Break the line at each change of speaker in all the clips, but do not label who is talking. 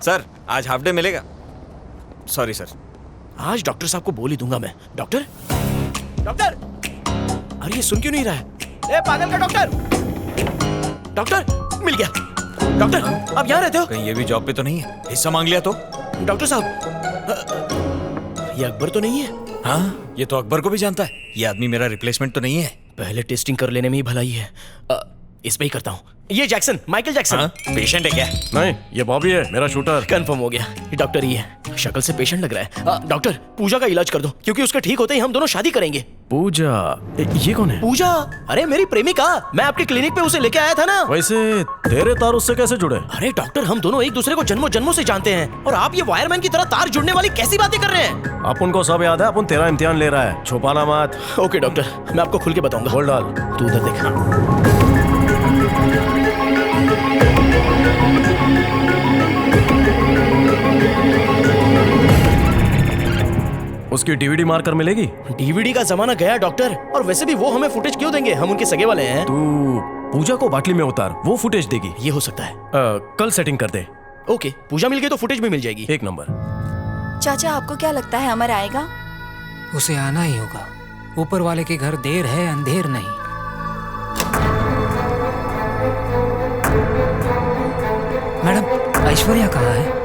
Sir आज half day मिलेगा? Sorry sir.
आज डॉक्टर साहब को बोल ही दूंगा मैं। डॉक्टर डॉक्टर, अरे ये सुन क्यों नहीं रहा है? ए पागल का डॉक्टर! डॉक्टर मिल गया। डॉक्टर आप यहाँ रहते हो?
कहीं ये भी जॉब पे तो नहीं है? हिस्सा मांग लिया तो?
डॉक्टर साहब, ये अकबर तो नहीं है?
हाँ, ये तो अकबर को भी जानता है। ये आदमी मेरा रिप्लेसमेंट तो नहीं है?
पहले टेस्टिंग कर लेने में ही भलाई है। इस पे ही करता हूँ। ये जैक्सन, माइकल जैक्सन।
पेशेंट है क्या?
नहीं, ये बॉबी है, मेरा शूटर।
कंफर्म हो गया, ये डॉक्टर ही है। शक्ल से पेशेंट लग रहा है। डॉक्टर पूजा का इलाज कर दो, क्योंकि उसके ठीक होते ही हम दोनों शादी करेंगे।
पूजा? ये कौन है?
पूजा? अरे मेरी प्रेमिका, मैं आपके क्लिनिक पे उसे लेके आया था ना।
वैसे तेरे तार उससे कैसे जुड़े?
अरे डॉक्टर, हम दोनों एक दूसरे को जन्मों जन्मों से जानते हैं, और आप ये वायरमैन की तरह तार जुड़ने वाली कैसी बातें कर रहे हैं?
अपन को सब याद है, अपन तेरा इम्तिहान ले रहा है, छुपाना मत।
ओके डॉक्टर, मैं आपको खुल के बताऊंगा।
बोल डाल।
तू उधर देख।
उसकी डीवीडी मार कर मिलेगी?
डीवीडी का जमाना गया डॉक्टर, और वैसे भी वो हमें फुटेज क्यों देंगे? हम उनके सगे वाले हैं।
तू पूजा को बाटली में उतार, वो फुटेज देगी।
ये हो सकता है।
कल सेटिंग कर दे।
ओके, पूजा मिल गई तो फुटेज भी मिल जाएगी।
एक नंबर।
चाचा आपको क्या लगता है अमर आएगा?
उसे आना ही होगा। ऊपर वाले के घर देर है अंधेर नहीं। मैडम, ऐश्वर्या कहाँ है?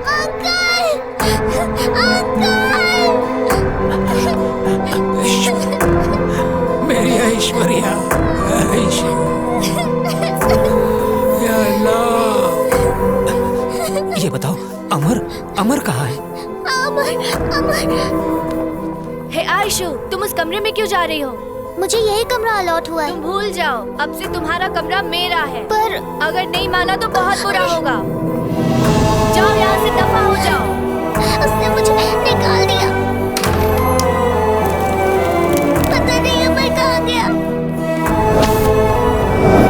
मेरी ऐश्वर्या, या अल्लाह। ये बताओ, अमर कहाँ है?
हे आयशु, तुम उस कमरे में क्यों जा रही हो?
मुझे यही कमरा अलॉट हुआ है।
तुम भूल जाओ, अब से तुम्हारा कमरा मेरा है।
पर
अगर नहीं माना तो बहुत बुरा होगा। जाओ यहाँ से, दफा हो जाओ।
उसने मुझे निकाल दिया। पता नहीं अमर कहाँ गया।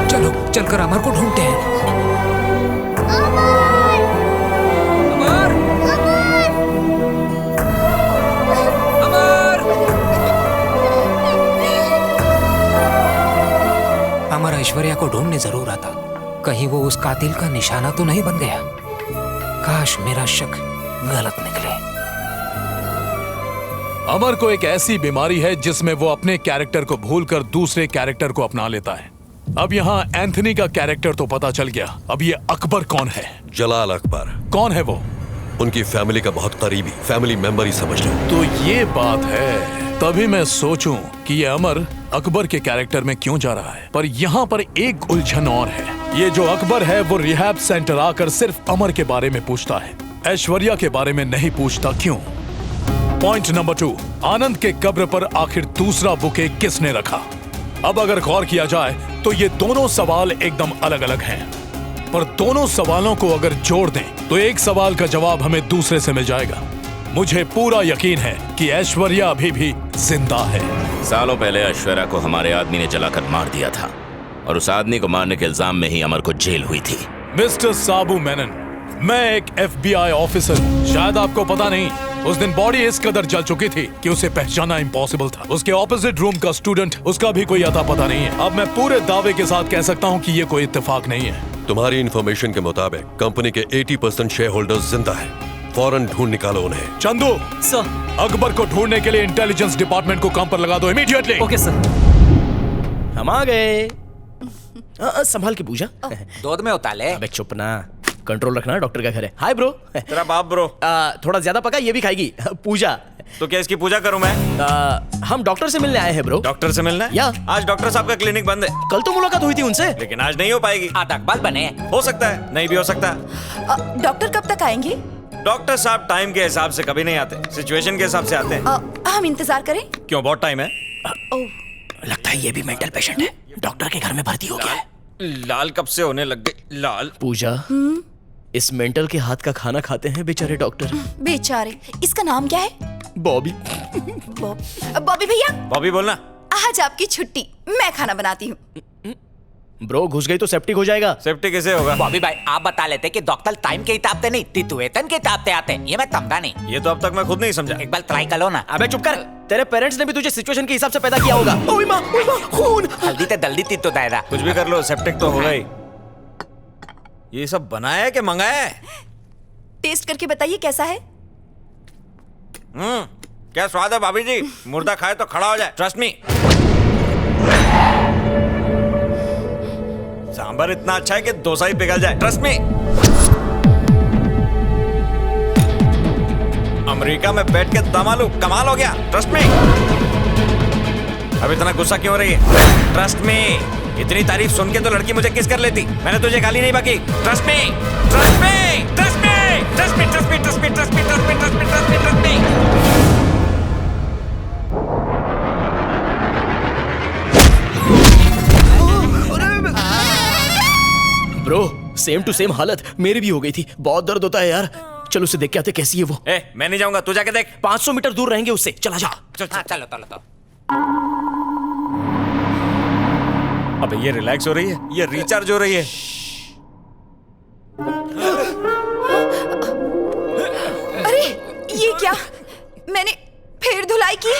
चलो चलकर अमर को ढूंढते हैं।
अमर!
अमर!
अमर!
अमर ऐश्वर्या को ढूंढने जरूर आता। कहीं वो उस कातिल का निशाना तो नहीं बन गया। काश मेरा शक गलत निकले।
अमर को एक ऐसी बीमारी है जिसमें वो अपने कैरेक्टर को भूलकर दूसरे कैरेक्टर को अपना लेता है। अब यहाँ एंथनी का कैरेक्टर तो पता चल गया, अब ये अकबर कौन है?
जलाल अकबर।
कौन है वो?
उनकी फैमिली का बहुत करीबी फैमिली मेंबर ही समझ लो।
तो ये बात है। तभी मैं सोचूं कि ये अमर अकबर के कैरेक्टर में क्यों जा रहा है। पर यहाँ पर एक उलझन और है। ये जो अकबर है वो रिहैब सेंटर आकर सिर्फ अमर के बारे में पूछता है, ऐश्वर्या के बारे में नहीं पूछता। क्यों? पॉइंट नंबर 2, आनंद के कब्र पर आखिर दूसरा बुके किसने रखा? अब अगर गौर किया जाए तो ये दोनों सवाल एकदम अलग अलग हैं, पर दोनों सवालों को अगर जोड़ दें तो एक सवाल का जवाब हमें दूसरे से मिल जाएगा। मुझे पूरा यकीन है कि ऐश्वर्या अभी भी जिंदा है।
सालों पहले ऐश्वर्या को हमारे आदमी ने जलाकर मार दिया था, और उस आदमी को मारने के इल्जाम में ही अमर को जेल हुई थी।
मिस्टर साबू मेनन, मैं एक FBI ऑफिसर हूँ। शायद आपको पता नहीं, उस दिन बॉडी इस कदर जल चुकी थी कि उसे पहचानना इम्पॉसिबल था। उसके ऑपोजिट रूम का स्टूडेंट, उसका भी कोई अता पता नहीं है। अब मैं पूरे दावे के साथ कह सकता हूँ कि ये कोई इत्तेफाक नहीं है।
तुम्हारी इन्फॉर्मेशन के मुताबिक कंपनी के 80% शेयर होल्डर्स जिंदा है। फौरन ढूंढ निकालो उन्हें।
चंदू
सर,
अकबर को ढूंढने के लिए इंटेलिजेंस डिपार्टमेंट को काम पर लगा दो इमीडिएटली।
Okay sir. हम आ गए। संभाल के पूजा।
दूध में उताले।
अबे चुप ना, कंट्रोल रखना, डॉक्टर का घर है। Hi bro.
तेरा बाप ब्रो।
थोड़ा ज्यादा पका, ये भी खाएगी। पूजा।
तो क्या इसकी पूजा करूं मैं?
हम डॉक्टर से मिलने आए हैं ब्रो।
डॉक्टर से मिलना है?
या
आज डॉक्टर साहब का क्लिनिक बंद है।
कल तो मुलाकात हुई थी उनसे,
लेकिन आज नहीं हो पाएगी।
अकबाल बने।
हो सकता है, नहीं भी हो सकता है।
डॉक्टर कब तक आएंगे?
डॉक्टर साहब टाइम के हिसाब से कभी नहीं आते, सिचुएशन के हिसाब से आते हैं।
हम इंतजार करें?
क्यों, बहुत टाइम है?
लगता है ये भी मेंटल पेशेंट है, डॉक्टर के घर में भर्ती हो गया है।
लाल कब से होने लग गई लाल?
पूजा, इस मेंटल के हाथ का खाना खाते हैं बेचारे डॉक्टर।
बेचारे। इसका नाम क्या है?
बॉबी।
बॉबी भैया।
बॉबी बोलना।
आज आपकी छुट्टी, मैं खाना बनाती हूँ।
ब्रो घुस गई तो सेप्टिक हो जाएगा।
सेप्टिक कैसे होगा?
बॉबी भाई आप बता लेते कि डॉक्टर टाइम के हिसाब नहीं, तितुएतन के हिसाब से आते हैं। ये मैं समझा नहीं।
ये तो अब तक मैं खुद नहीं समझा।
एक बार ट्राई कर लो ना।
अबे चुप कर, तेरे पेरेंट्स ने भी तुझे सिचुएशन के हिसाब से पैदा किया होगा। ओए माँ, खून।
हल्दी ते दल्दी तितो दायरा।
कुछ भी कर लो, सेप्टिक तो होगा ही। ये सब बनाया है कि मंगाया है?
बॉबी भैया।
कुछ भी कर लो, सेप्टिक तो होगा ही। कुछ भी कर लो, सेप्टिक तो होगा ही। ये सब बनाया है कि मंगाया है? कुछ भी कर लो, सेप्टिक तो होगा ही। ये सब बनाया है कि मंगाया है? कुछ भी कर लो, सेप्टिक तो होगा ही।
टेस्ट करके बताइए कैसा है।
क्या स्वाद है भाभी जी? मुर्दा खाए तो खड़ा हो जाए, ट्रस्ट मी। सांबर इतना अच्छा है कि डोसा ही पिघल जाए, ट्रस्ट मी। अमेरिका में बैठ के दम आलू कमाल हो गया, ट्रस्ट मी। अब इतना गुस्सा क्यों हो रही है? Trust me. इतनी तारीफ सुन के तो लड़की मुझे किस कर लेती। मैंने तुझे गाली नहीं बकी, trust me, trust me, trust me, trust me, trust me, trust me, trust me, trust me, trust me, trust me, trust me.
Bro, same to same हालत मेरी भी हो गई थी। बहुत दर्द होता है यार। चलो उसे देख के आते कैसी है वो।
मैं नहीं जाऊंगा, तू जाके देख।
500 मीटर दूर रहेंगे उससे। चला जा।
चलो चलो।
अबे ये रिलैक्स हो रही है, ये रिचार्ज हो रही है।
अरे ये क्या, मैंने फिर धुलाई की।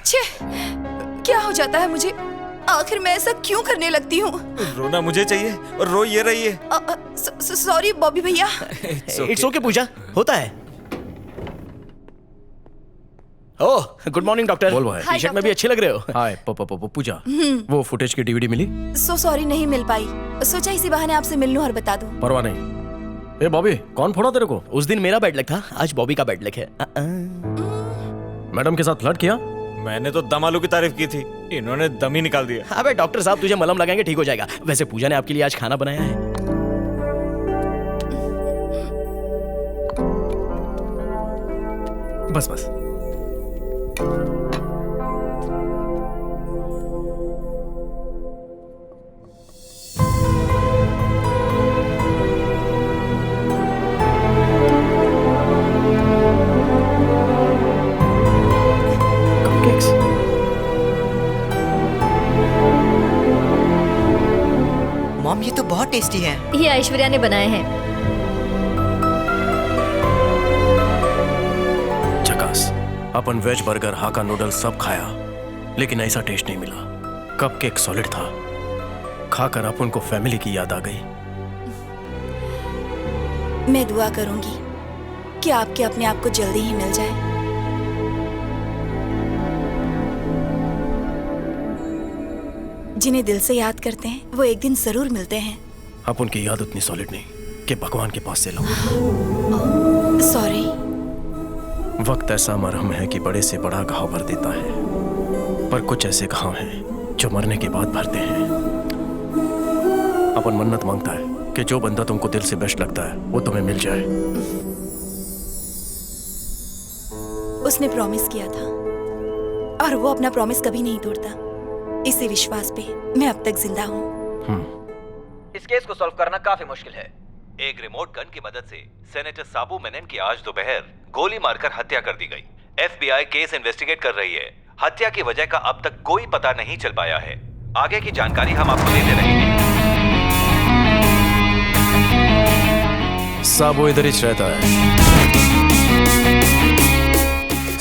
छे, क्या हो जाता है मुझे? आखिर मैं ऐसा क्यों करने लगती हूँ?
रोना मुझे चाहिए और रो ये रही है।
सॉरी बॉबी भैया।
इट्स ओके पूजा, होता है। ओह, गुड मॉर्निंग डॉक्टर।
बोल भाई।
टी-शर्ट में भी अच्छे लग रहे हो।
हाय पूजा, वो फुटेज की डीवीडी मिली?
सो सॉरी, नहीं मिल पाई। सोचा इसी बहाने आपसे मिल लूं और बता दूं।
परवाह नहीं। ए बॉबी, कौन फोड़ा तेरे को?
उस दिन मेरा बैड लक था, आज बॉबी का बैड लक है।
मैडम के साथ फ्लर्ट किया?
मैंने तो दम आलू की तारीफ की थी, इन्होंने दम ही निकाल दिया।
अबे डॉक्टर साहब, तुझे मलहम लगाएंगे ठीक हो जाएगा। वैसे पूजा ने आपके लिए आज खाना बनाया है।
बस।
मॉम, ये तो बहुत टेस्टी है।
ये ऐश्वर्या ने बनाए हैं।
झकास। अपन वेज बर्गर, हाका नूडल्स सब खाया, लेकिन ऐसा टेस्ट नहीं मिला। कपकेक सॉलिड था। खाकर अपन को फैमिली की याद आ गई।
मैं दुआ करूंगी कि आपके अपने आप को जल्दी ही मिल जाए। जिन्हें दिल से याद करते हैं वो एक दिन जरूर मिलते हैं।
अपन की याद उतनी सॉलिड नहीं कि भगवान के पास से लो।
सॉरी।
वक्त ऐसा मरहम है कि बड़े से बड़ा घाव भर देता है, पर कुछ ऐसे घाव हैं जो मरने के बाद भरते हैं। अपन मन्नत मांगता है कि जो बंदा तुमको दिल से बेस्ट लगता है वो तुम्हें मिल जाए।
उसने प्रॉमिस किया था और वो अपना प्रॉमिस कभी नहीं तोड़ता। इसी विश्वास पे मैं अब तक जिंदा हूँ।
इस केस को सॉल्व करना काफी मुश्किल है। एक रिमोट गन की मदद से सेनेटर साबू मेनन की आज दोपहर गोली मारकर हत्या कर दी गई। FBI केस इन्वेस्टिगेट कर रही है। हत्या की वजह का अब तक कोई पता नहीं चल पाया है। आगे की जानकारी हम आपको देते रहेंगे।
साबू इधर ही रहता है।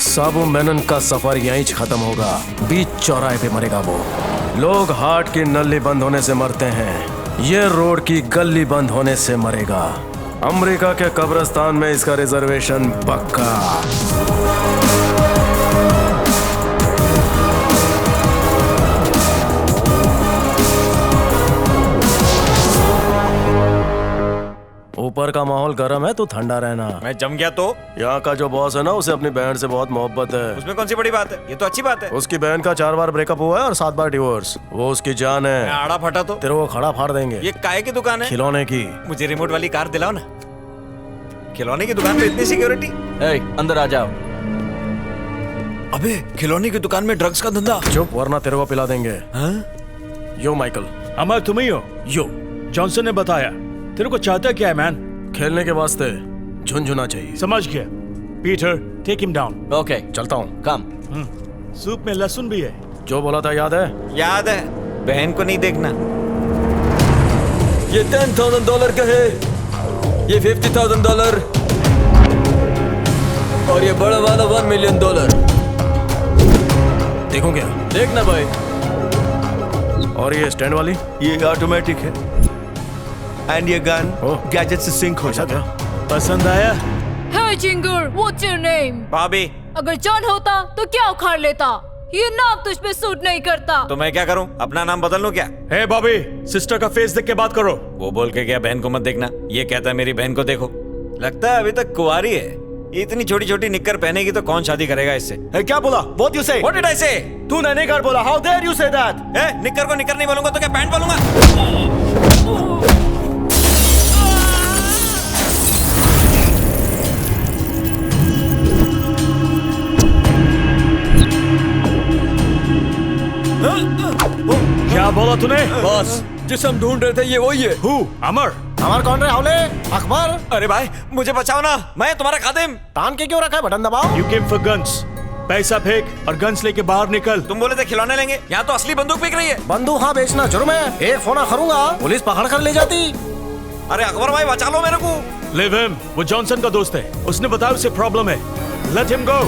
साबू मेनन का सफर यहीं खत्म होगा। बीच चौराहे पे मरेगा वो। लोग हार्ट की नली बंद होने से मरते हैं, ये रोड की गली बंद होने से मरेगा। अमेरिका के कब्रिस्तान में इसका रिजर्वेशन पक्का। ऊपर का माहौल गर्म है तो ठंडा रहना।
मैं जम गया तो?
यहाँ का जो बॉस है ना, उसे अपनी बहन से बहुत मोहब्बत है।
उसमें कौन सी बड़ी बात है? ये तो अच्छी बात है।
उसकी बहन का 4 बार ब्रेकअप हुआ है और 7 बार डिवोर्स। वो उसकी जान है।
मैं आड़ा फटा तो
तेरे को खड़ा फाड़ देंगे।
ये काय की दुकान है?
खिलौने की।
मुझे रिमोट वाली कार दिलाओ ना। खिलौने की दुकान में इतनी सिक्योरिटी?
अंदर आ जाओ।
अबे खिलौने की दुकान में ड्रग्स का धंधा?
चुप, वरना तेरे को पिला देंगे। यो माइकल।
अमर तुम ही हो?
यो
जॉनसन ने बताया। तेरे को चाहता क्या है मैन?
खेलने के वास्ते झुनझुना चाहिए।
समझ गया। Peter, take him down.
Okay, चलता हूँ।
कम।
सूप में लहसुन भी है।
जो बोला था याद है?
याद है। बहन को नहीं देखना।
ये $10,000 का है, ये $50,000 और ये बड़ा वाला $1 मिलियन।
देखो क्या?
देखना भाई।
और ये स्टैंड वाली?
ये ऑटोमेटिक है। एंड ये गन गैजेट से सिंक हो जाता है। पसंद आया?
Hey Jingur, what's your name?
भाभी
अगर जॉन होता तो क्या उखाड़ लेता? ये नाम तुझ पे सूट नहीं करता।
तो मैं क्या करूं? अपना नाम बदल लूं क्या?
हे बॉबी, सिस्टर का फेस देख के बात करो।
वो बोल के क्या बहन को मत देखना, ये कहता है मेरी बहन को देखो। लगता है अभी तक कुंवारी है। इतनी छोटी छोटी निक्कर पहनेगी तो कौन शादी करेगा इससे?
क्या बोला? What you say?
What did I say?
तूने निकर बोला। How dare you say that?
निक्कर को निक्कर नहीं बोलूंगा तो क्या पैंट बोलूंगा?
क्या बोला तूने?
बॉस, जिसे हम ढूंढ रहे थे ये वही है।
Who? अमर?
अमर कौन रहे हौले? अकबर?
अरे भाई मुझे बचाओ ना, मैं तुम्हारा खादिम।
तान के क्यों रखा है? बटन दबाओ।
You came for guns. पैसा फेंक और गन्स लेके बाहर निकल।
तुम बोले थे खिलौने लेंगे, यहाँ तो असली बंदूक बिक रही है।
बंदूक हाँ बेचना जुर्म है। एक फोना करूंगा, पुलिस पकड़ कर ले जाती।
अरे अकबर भाई बचा लो मेरे को।
Leave him. वो जॉनसन का दोस्त है, उसने बताया उसे प्रॉब्लम है। Let him go.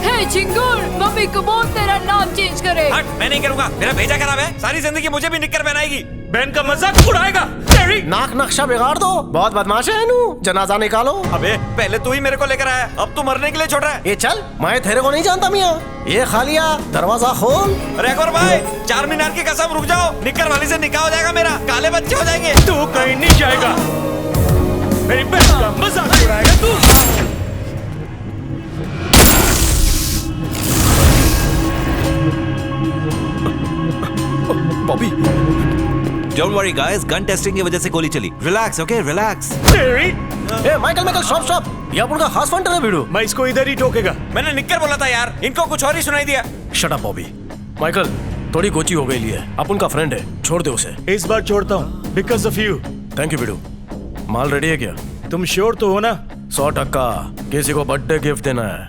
Hey Jingur, mummy को बोल तेरा नाम चेंज करे।
हट, मैं नहीं करूंगा, मेरा भेजा खराब है। सारी जिंदगी मुझे भी निक्कर पहनाएगी।
बहन का मजाक उड़ाएगा। तेरी
नाक नक्शा बिगाड़ दो। बहुत बदमाश है नू। जनाजा निकालो।
अबे पहले तू ही मेरे को लेकर आया, अब तू मरने के लिए छोड़ रहा है।
ये चल, मैं तेरे को नहीं जानता मियाँ। ये खालिया, दरवाजा खोल।
अरे अकबर भाई, 4 मीनार की कसम, रुक जाओ। निक्कर वाली से निकाह हो जाएगा मेरा, काले बच्चे हो जाएंगे।
तू कहीं नहीं जाएगा। मेरी बहन का मजाक उड़ाएगा तू।
Bobby, don't worry guys, gun testing की वजह से गोली चली। Relax, okay, relax.
तेरी
माइकल स्टॉप स्टॉप। ये अपन का खास फंटर है वीडियो।
मैं इसको इधर ही ठोकेगा।
मैंने निक्कर बोला था यार, इनको कुछ और ही सुनाई दिया।
Shut up Bobby. माइकल, थोड़ी गोची हो गई है। अपन का फ्रेंड है, छोड़ दे उसे।
इस बार छोड़ता हूँ, because of you.
Thank you video. Mall ready है क्या?
तुम श्योर तो हो ना?
100%। किसी को बर्थडे गिफ्ट देना है।